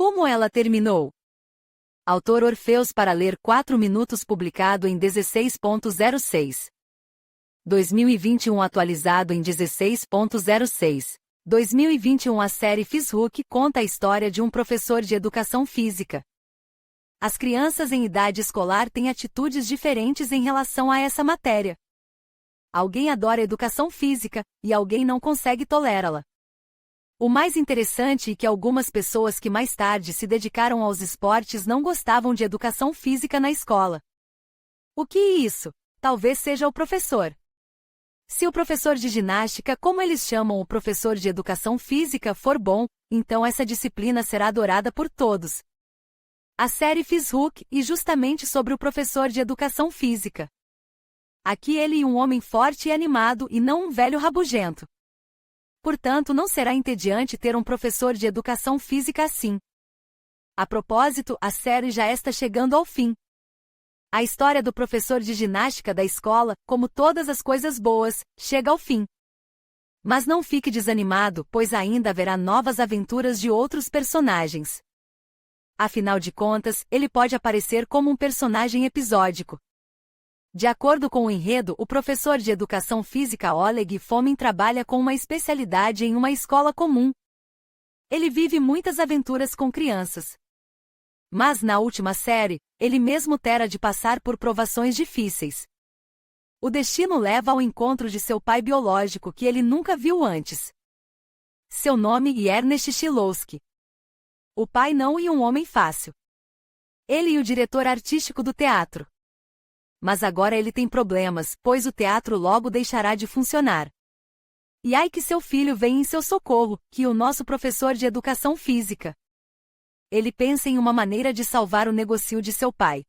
Como ela terminou? Autor Orfeus para ler 4 minutos, publicado em 16.06. 2021, atualizado em 16.06. 2021. A série Fizhook conta a história de um professor de educação física. As crianças em idade escolar têm atitudes diferentes em relação a essa matéria. Alguém adora educação física, e alguém não consegue tolerá-la. O mais interessante é que algumas pessoas que mais tarde se dedicaram aos esportes não gostavam de educação física na escola. O que é isso? Talvez seja o professor. Se o professor de ginástica, como eles chamam o professor de educação física, for bom, então essa disciplina será adorada por todos. A série Fizhook é justamente sobre o professor de educação física. Aqui ele é um homem forte e animado e não um velho rabugento. Portanto, não será entediante ter um professor de educação física assim. A propósito, a série já está chegando ao fim. A história do professor de ginástica da escola, como todas as coisas boas, chega ao fim. Mas não fique desanimado, pois ainda haverá novas aventuras de outros personagens. Afinal de contas, ele pode aparecer como um personagem episódico. De acordo com o enredo, o professor de educação física Oleg Fomin trabalha com uma especialidade em uma escola comum. Ele vive muitas aventuras com crianças. Mas na última série, ele mesmo terá de passar por provações difíceis. O destino leva ao encontro de seu pai biológico que ele nunca viu antes. Seu nome é Ernest Shilowski. O pai não é um homem fácil. Ele é o diretor artístico do teatro. Mas agora ele tem problemas, pois o teatro logo deixará de funcionar. E ai que seu filho vem em seu socorro, que o nosso professor de educação física. Ele pensa em uma maneira de salvar o negócio de seu pai.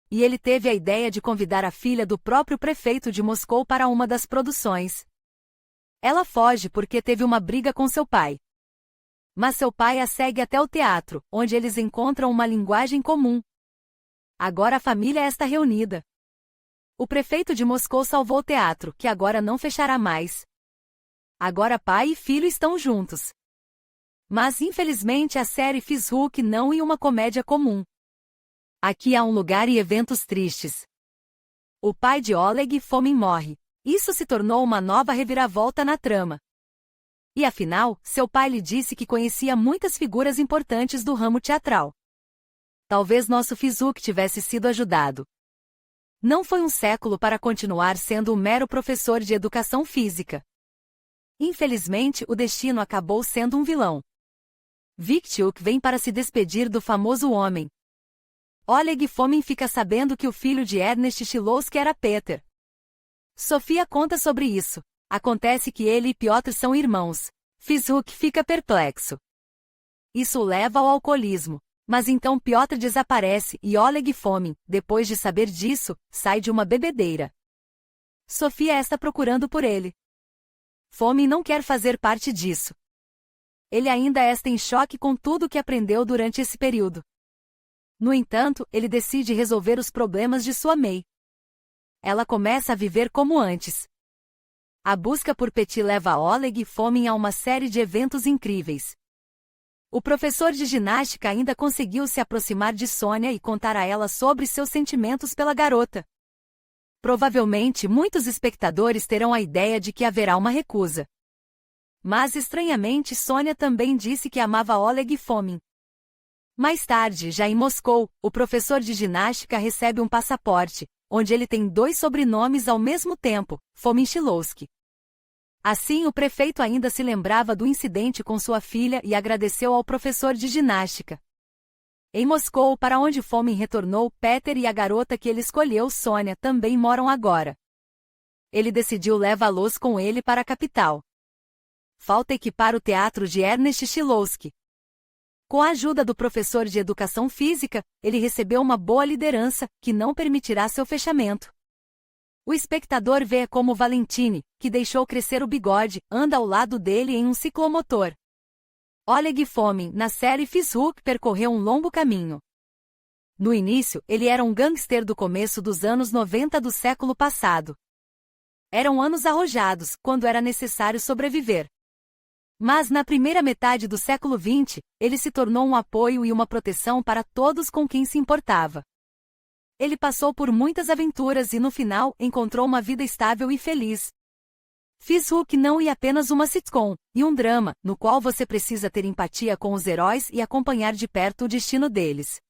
E ele teve a ideia de convidar a filha do próprio prefeito de Moscou para uma das produções. Ela foge porque teve uma briga com seu pai. Mas seu pai a segue até o teatro, onde eles encontram uma linguagem comum. Agora a família está reunida. O prefeito de Moscou salvou o teatro, que agora não fechará mais. Agora pai e filho estão juntos. Mas infelizmente a série Fizhook não é uma comédia comum. Aqui há um lugar e eventos tristes. O pai de Oleg Fomin morre. Isso se tornou uma nova reviravolta na trama. E afinal, seu pai lhe disse que conhecia muitas figuras importantes do ramo teatral. Talvez nosso Fizhook tivesse sido ajudado. Não foi um século para continuar sendo um mero professor de educação física. Infelizmente, o destino acabou sendo um vilão. Viktiuk vem para se despedir do famoso homem. Oleg Fomin fica sabendo que o filho de Ernest Shilowski era Peter. Sofia conta sobre isso. Acontece que ele e Piotr são irmãos. Fizhook fica perplexo. Isso o leva ao alcoolismo. Mas então Piotr desaparece e Oleg Fomin, depois de saber disso, sai de uma bebedeira. Sofia está procurando por ele. Fomin não quer fazer parte disso. Ele ainda está em choque com tudo o que aprendeu durante esse período. No entanto, ele decide resolver os problemas de sua mãe. Ela começa a viver como antes. A busca por Petit leva Oleg Fomin a uma série de eventos incríveis. O professor de ginástica ainda conseguiu se aproximar de Sônia e contar a ela sobre seus sentimentos pela garota. Provavelmente muitos espectadores terão a ideia de que haverá uma recusa. Mas estranhamente Sônia também disse que amava Oleg Fomin. Mais tarde, já em Moscou, o professor de ginástica recebe um passaporte, onde ele tem 2 sobrenomes ao mesmo tempo, Fomin Shilowski. Assim, o prefeito ainda se lembrava do incidente com sua filha e agradeceu ao professor de ginástica. Em Moscou, para onde Fomin retornou, Peter e a garota que ele escolheu, Sônia, também moram agora. Ele decidiu levá-los com ele para a capital. Falta equipar o teatro de Ernest Shilowski. Com a ajuda do professor de educação física, ele recebeu uma boa liderança, que não permitirá seu fechamento. O espectador vê como Valentine, que deixou crescer o bigode, anda ao lado dele em um ciclomotor. Oleg Fomin, na série Fizhook, percorreu um longo caminho. No início, ele era um gangster do começo dos anos 90 do século passado. Eram anos arrojados, quando era necessário sobreviver. Mas na primeira metade do século XX, ele se tornou um apoio e uma proteção para todos com quem se importava. Ele passou por muitas aventuras e no final encontrou uma vida estável e feliz. Fishhook não é apenas uma sitcom, e um drama, no qual você precisa ter empatia com os heróis e acompanhar de perto o destino deles.